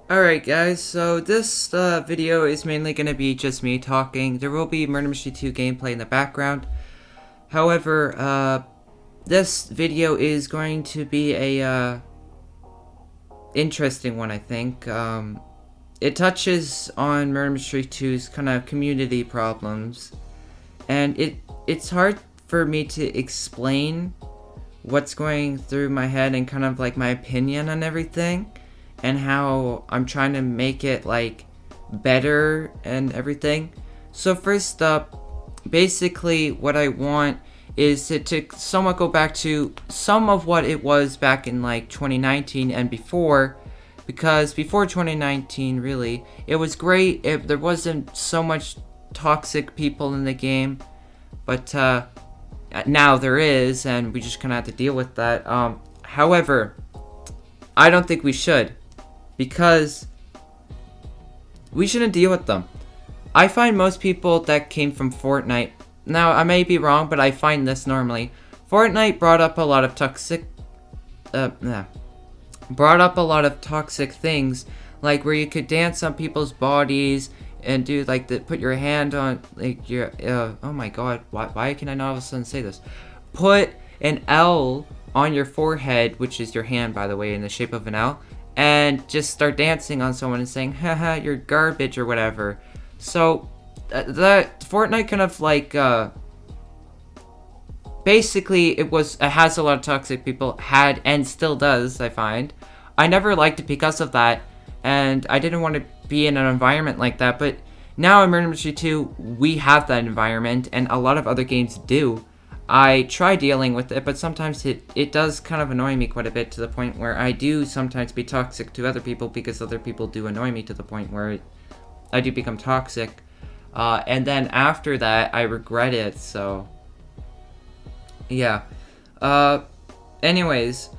Alright guys, so this video is mainly going to be just me talking. There will be Murder Mystery 2 gameplay in the background. However, this video is going to be a interesting one, I think. It touches on Murder Mystery 2's kind of community problems. And it's hard for me to explain what's going through my head and kind of like my opinion on everything. And how I'm trying to make it like better and everything. So first up, basically what I want is to somewhat go back to some of what it was back in like 2019 and before, because before 2019 really it was great. There wasn't so much toxic people in the game, but now there is, and we just kind of have to deal with that. However, I don't think we should, because we shouldn't deal with them. I find most people that came from Fortnite, now I may be wrong, but I find this normally. Fortnite brought up a lot of toxic things, like where you could dance on people's bodies and do like put your hand on like your oh my god, why can I not all of a sudden say this? Put an L on your forehead, which is your hand by the way, in the shape of an L, and just start dancing on someone and saying, haha, you're garbage or whatever. So, that Fortnite kind of like, basically it has a lot of toxic people, had and still does, I find. I never liked it because of that, and I didn't want to be in an environment like that, but now in Murder Mystery 2, we have that environment, and a lot of other games do. I try dealing with it, but sometimes it does kind of annoy me quite a bit, to the point where I do sometimes be toxic to other people because other people do annoy me to the point where I do become toxic. And then after that, I regret it, so yeah. Anyways,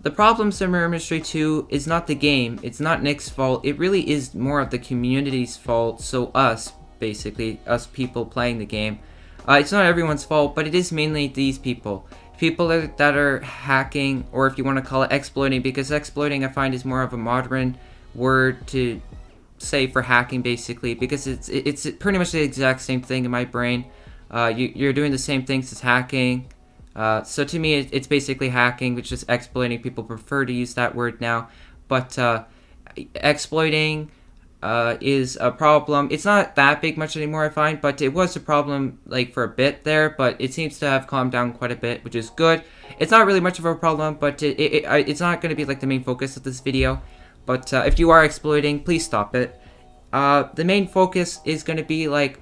the problems in Murder Mystery 2 is not the game, it's not Nick's fault, it really is more of the community's fault, so us, basically, us people playing the game. It's not everyone's fault, but it is mainly these people. People that are hacking, or if you want to call it exploiting, because exploiting I find is more of a modern word to say for hacking, basically, because it's pretty much the exact same thing in my brain. You're doing the same things as hacking. So to me, it's basically hacking, which is exploiting. People prefer to use that word now, but exploiting is a problem. It's not that big much anymore, I find, but it was a problem like for a bit there, but it seems to have calmed down quite a bit, which is good. It's not really much of a problem, but it's not going to be like the main focus of this video. But if you are exploiting, please stop it. The main focus is going to be like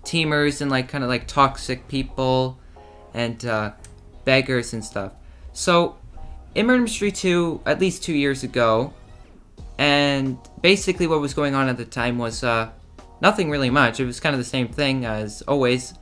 teamers and like kind of like toxic people and beggars and stuff. So in Murder Mystery 2, at least 2 years ago, and basically what was going on at the time was nothing really much. It was kind of the same thing as always,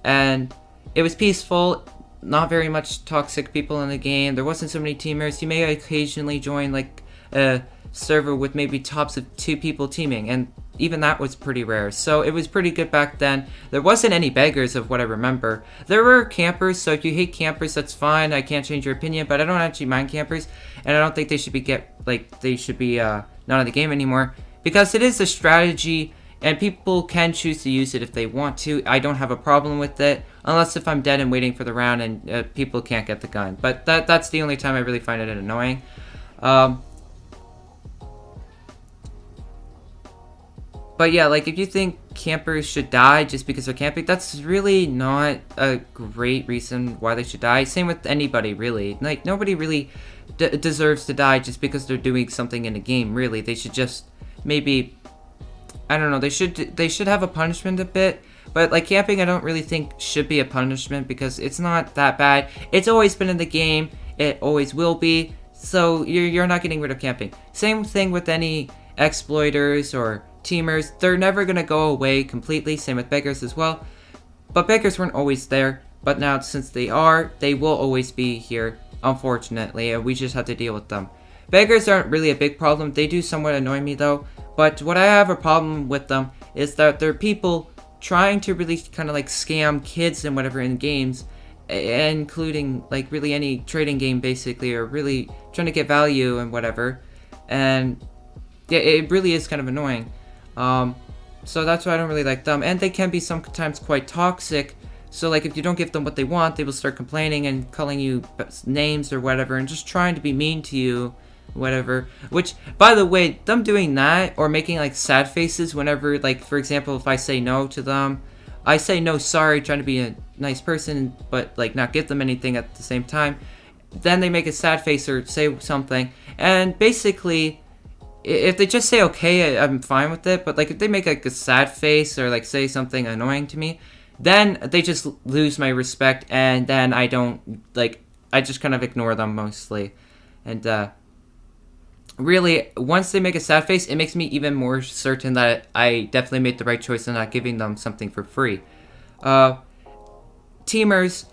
and it was peaceful, not very much toxic people in the game. There wasn't so many teamers. You may occasionally join like a server with maybe tops of 2 people teaming, and even that was pretty rare. So it was pretty good back then. There wasn't any beggars of what I remember. There were campers, so if you hate campers, that's fine. I can't change your opinion, but I don't actually mind campers, and I don't think they should be not in the game anymore, because it is a strategy and people can choose to use it if they want to. I don't have a problem with it, unless if I'm dead and waiting for the round and people can't get the gun. But that's the only time I really find it annoying. But yeah, like if you think campers should die just because they're camping, that's really not a great reason why they should die. Same with anybody, really. Like nobody really deserves to die just because they're doing something in a game, really. They should just maybe, I don't know, they should have a punishment a bit. But like camping, I don't really think should be a punishment because it's not that bad. It's always been in the game. It always will be. So you're not getting rid of camping. Same thing with any exploiters or teamers. They're never going to go away completely. Same with beggars as well. But beggars weren't always there. But now since they are, they will always be here, unfortunately. And we just have to deal with them. Beggars aren't really a big problem. They do somewhat annoy me though. But what I have a problem with them is that they're people trying to really kind of like scam kids and whatever in games, including like really any trading game basically, or really trying to get value and whatever. And Yeah, it really is kind of annoying. So that's why I don't really like them. And they can be sometimes quite toxic. So like if you don't give them what they want, they will start complaining and calling you names or whatever, and just trying to be mean to you, whatever. Which, by the way, them doing that or making like sad faces whenever, like for example, if I say no to them, I say no, sorry, trying to be a nice person, but like not give them anything at the same time. Then they make a sad face or say something, and basically, if they just say okay, I'm fine with it. But like if they make like a sad face or like say something annoying to me, then they just lose my respect, and then I don't like. I just kind of ignore them mostly, and really, once they make a sad face, it makes me even more certain that I definitely made the right choice in not giving them something for free. Teamers,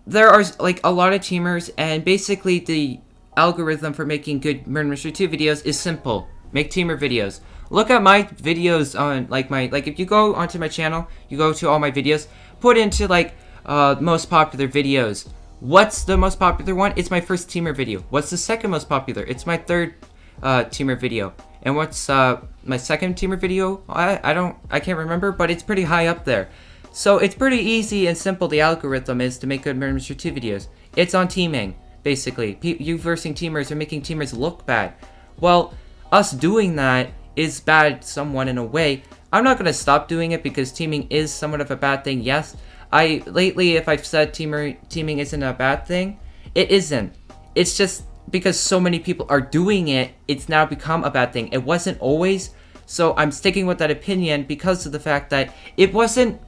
there are like a lot of teamers, and basically the algorithm for making good Murder Mystery 2 videos is simple. Make teamer videos. Look at my videos on like if you go onto my channel, you go to all my videos, put into like most popular videos. What's the most popular one? It's my first teamer video. What's the second most popular? It's my third teamer video. And what's my second teamer video? I can't remember, but it's pretty high up there. So it's pretty easy and simple. The algorithm is to make good Murder Mystery 2 videos. It's on teaming, basically. You versing teamers are making teamers look bad. Well, us doing that is bad somewhat in a way. I'm not going to stop doing it because teaming is somewhat of a bad thing. Yes, lately if I've said teaming isn't a bad thing, it isn't. It's just because so many people are doing it, it's now become a bad thing. It wasn't always, so I'm sticking with that opinion because of the fact that it wasn't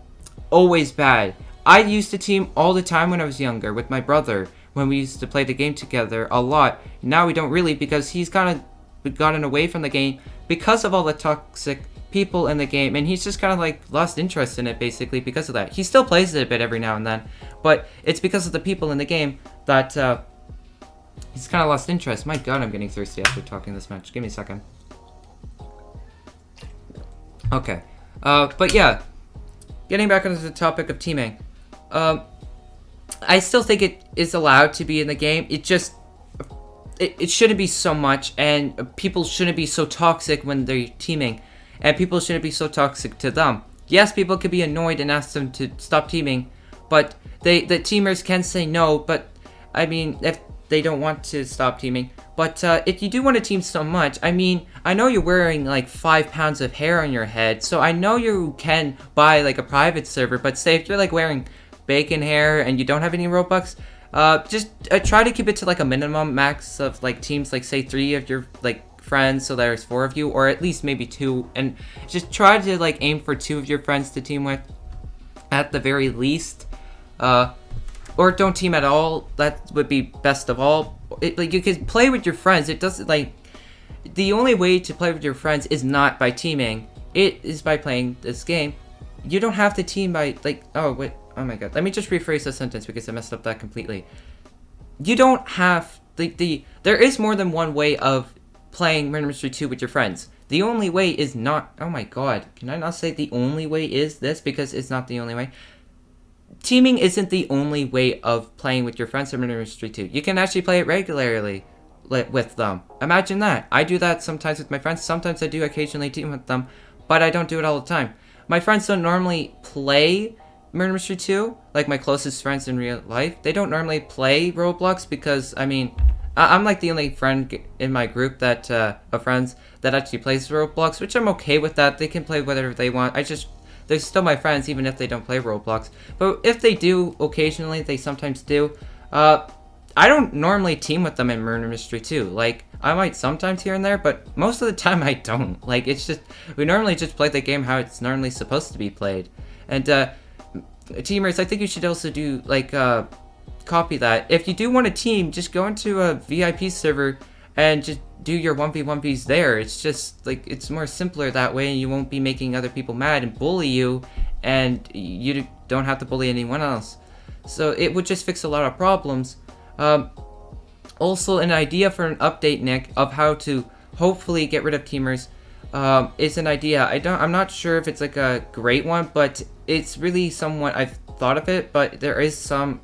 always bad. I used to team all the time when I was younger with my brother when we used to play the game together a lot. Now we don't really because he's kind of gotten away from the game because of all the toxic people in the game, and he's just kind of like lost interest in it basically because of that. He still plays it a bit every now and then, but it's because of the people in the game that he's kind of lost interest. My god, I'm getting thirsty after talking this much. Give me a second. Okay, but yeah, getting back onto the topic of teaming, I still think it is allowed to be in the game. It shouldn't be so much, and people shouldn't be so toxic when they're teaming, and people shouldn't be so toxic to them. Yes, people could be annoyed and ask them to stop teaming, but the teamers can say no, but I mean, if they don't want to stop teaming. But if you do want to team so much, I mean, I know you're wearing like 5 pounds of hair on your head, so I know you can buy like a private server, but say if you're like wearing bacon hair and you don't have any Robux, just try to keep it to like a minimum max of like teams, like say 3 of your like friends, so there's 4 of you, or at least maybe 2, and just try to like aim for 2 of your friends to team with at the very least, or don't team at all. That would be best of all. Like you can play with your friends. It doesn't like the only way to play with your friends is not by teaming. It is by playing this game. You don't have to team by like oh my god, let me just rephrase the sentence because I messed up that completely. You don't have there is more than one way of playing Murder Mystery 2 with your friends. The only way is not, oh my god, can I not say the only way is this, because it's not the only way. Teaming isn't the only way of playing with your friends in Murder Mystery 2. You can actually play it regularly with them. Imagine that. I do that sometimes with my friends. Sometimes I do occasionally team with them, but I don't do it all the time. My friends don't normally play Murder Mystery 2, like my closest friends in real life. They don't normally play Roblox because, I mean, I'm like the only friend in my group that of friends that actually plays Roblox, which I'm okay with that. They can play whatever they want. They're still my friends even if they don't play Roblox. But if they do, occasionally, they sometimes do, I don't normally team with them in Murder Mystery 2. Like, I might sometimes here and there, but most of the time I don't. Like, it's just, we normally just play the game how it's normally supposed to be played. And, teamers, I think you should also do, like, copy that. If you do want a team, just go into a VIP server and just do your 1v1vs there. It's just like it's more simpler that way, and you won't be making other people mad and bully you, and you don't have to bully anyone else. So it would just fix a lot of problems. Also, an idea for an update, Nick, of how to hopefully get rid of teamers is an idea. I'm not sure if it's like a great one, but it's really somewhat, I've thought of it, but there is some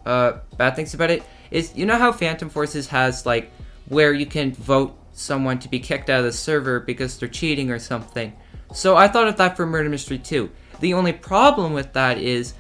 bad things about it. Is, you know how Phantom Forces has like where you can vote someone to be kicked out of the server because they're cheating or something. So I thought of that for Murder Mystery 2. The only problem with that is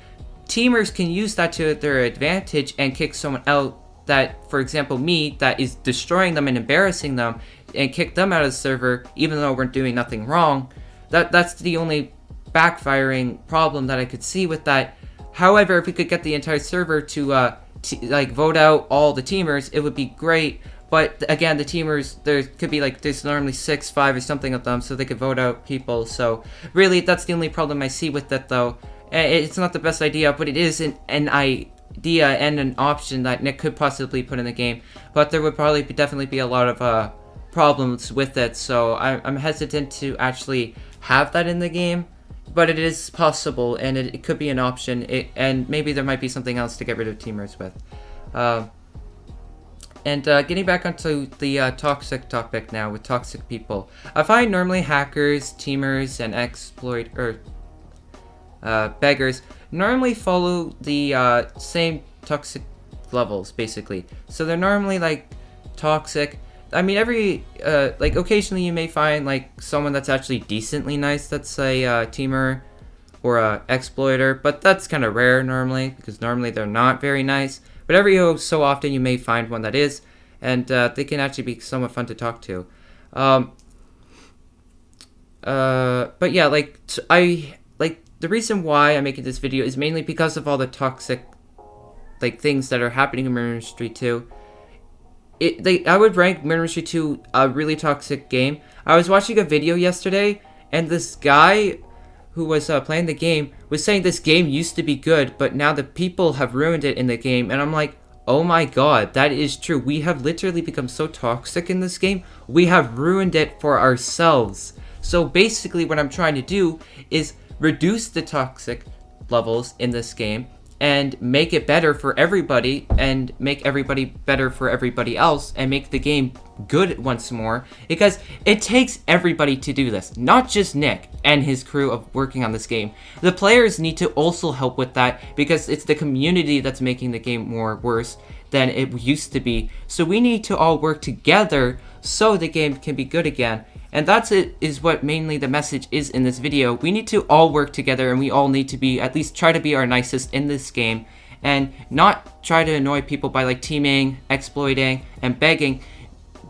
teamers can use that to their advantage and kick someone out that, for example, me, that is destroying them and embarrassing them, and kick them out of the server even though we're doing nothing wrong. That's the only backfiring problem that I could see with that. However, if we could get the entire server to like vote out all the teamers, it would be great. But again, the teamers, there could be like, there's normally 6, 5 or something of them, so they could vote out people. So really, that's the only problem I see with it, though. It's not the best idea, but it is an idea and an option that Nick could possibly put in the game. But there would probably definitely be a lot of problems with it, so I'm hesitant to actually have that in the game. But it is possible, and it could be an option, and maybe there might be something else to get rid of teamers with. Getting back onto the toxic topic now, with toxic people. I find normally hackers, teamers, and beggars normally follow the same toxic levels, basically. So they're normally, like, toxic. I mean, like, occasionally you may find, like, someone that's actually decently nice that's a teamer or a exploiter, but that's kind of rare normally, because normally they're not very nice. But every so often you may find one that is, and they can actually be somewhat fun to talk to. But yeah, the reason why I'm making this video is mainly because of all the toxic, like, things that are happening in Murder Mystery 2. I would rank Murder Mystery 2 a really toxic game. I was watching a video yesterday, and this guy who was playing the game was saying this game used to be good, but now the people have ruined it in the game. And I'm like, oh my god, that is true. We have literally become so toxic in this game. We have ruined it for ourselves. So basically what I'm trying to do is reduce the toxic levels in this game and make it better for everybody, and make everybody better for everybody else, and make the game good once more, because it takes everybody to do this, not just Nick and his crew of working on this game. The players need to also help with that, because it's the community that's making the game more worse than it used to be. So we need to all work together so the game can be good again. And is what mainly the message is in this video. We need to all work together, and we all need to be, at least try to be our nicest in this game, and not try to annoy people by, like, teaming, exploiting, and begging,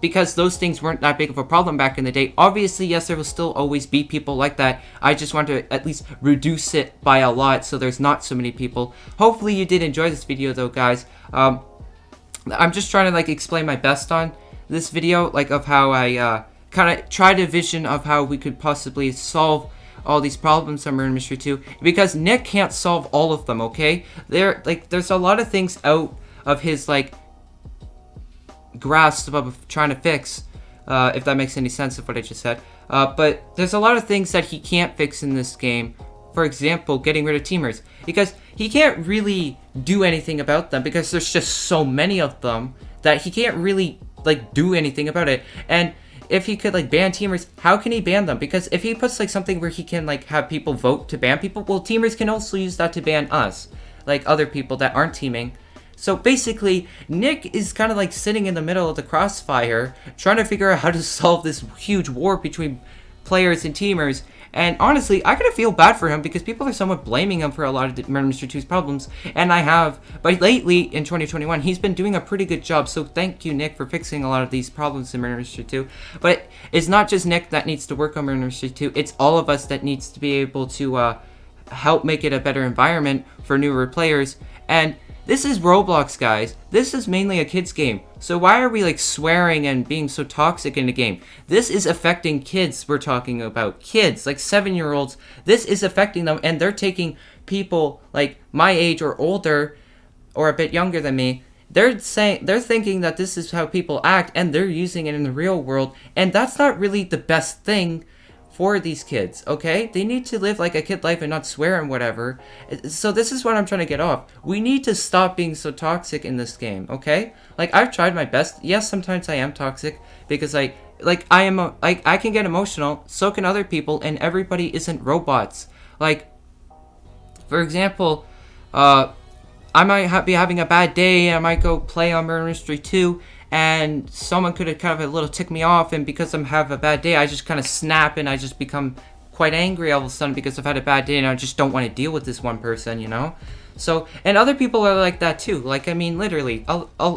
because those things weren't that big of a problem back in the day. Obviously, yes, there will still always be people like that. I just want to at least reduce it by a lot so there's not so many people. Hopefully you did enjoy this video, though, guys. I'm just trying to, like, explain my best on this video, like, of how I kind of tried a vision of how we could possibly solve all these problems on Murder Mystery 2, because Nick can't solve all of them, okay? There's a lot of things out of his, like, grasp of trying to fix, if that makes any sense of what I just said. But there's a lot of things that he can't fix in this game. For example, getting rid of teamers, because he can't really do anything about them, because there's just so many of them that he can't really, like, do anything about it. And if he could, like, ban teamers, how can he ban them? Because if he puts, like, something where he can, like, have people vote to ban people, well, teamers can also use that to ban us, like, other people that aren't teaming. So basically, Nick is kind of, like, sitting in the middle of the crossfire, trying to figure out how to solve this huge war between players and teamers. And honestly, I kind of feel bad for him, because people are somewhat blaming him for a lot of Murder Mystery 2's problems, and I have. But lately, in 2021, he's been doing a pretty good job, so thank you, Nick, for fixing a lot of these problems in Murder Mystery 2. But it's not just Nick that needs to work on Murder Mystery 2, it's all of us that needs to be able to help make it a better environment for newer players. And this is Roblox, guys. This is mainly a kids game. So why are we, like, swearing and being so toxic in the game? This is affecting kids. We're talking about kids, like 7-year-olds. This is affecting them, and they're taking people like my age or older or a bit younger than me. They're thinking that this is how people act, and they're using it in the real world, and that's not really the best thing for these kids, okay? They need to live like a kid life and not swear and whatever. So this is what I'm trying to get off. We need to stop being so toxic in this game, okay? Like, I've tried my best. Yes, sometimes I am toxic, because I can get emotional, so can other people, and everybody isn't robots. Like, for example, I might be having a bad day, I might go play on Murder Mystery 2, and someone could have kind of a little ticked me off, and because I'm have a bad day, I just kind of snap and I just become quite angry all of a sudden because I've had a bad day and I just don't want to deal with this one person, you know? So, and other people are like that too. Like, I mean, literally,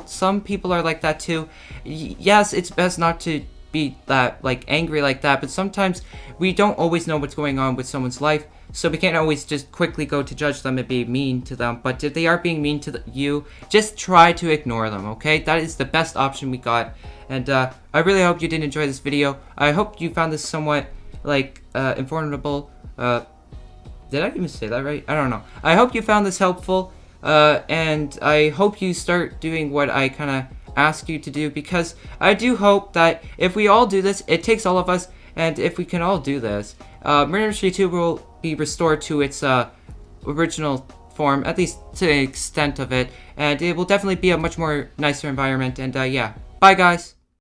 some people are like that too. Yes, it's best not to be that, like, angry like that, but sometimes we don't always know what's going on with someone's life, so we can't always just quickly go to judge them and be mean to them. But if they are being mean to you, just try to ignore them, okay? That is the best option we got. And I really hope you did enjoy this video. I hope you found this somewhat, like, informative. Did I even say that right? I don't know. I hope you found this helpful, and I hope you start doing what I kind of ask you to do, because I do hope that if we all do this, it takes all of us, and if we can all do this, Murder Mystery 2 will be restored to its original form, at least to the extent of it, and it will definitely be a much more nicer environment, and yeah. Bye, guys!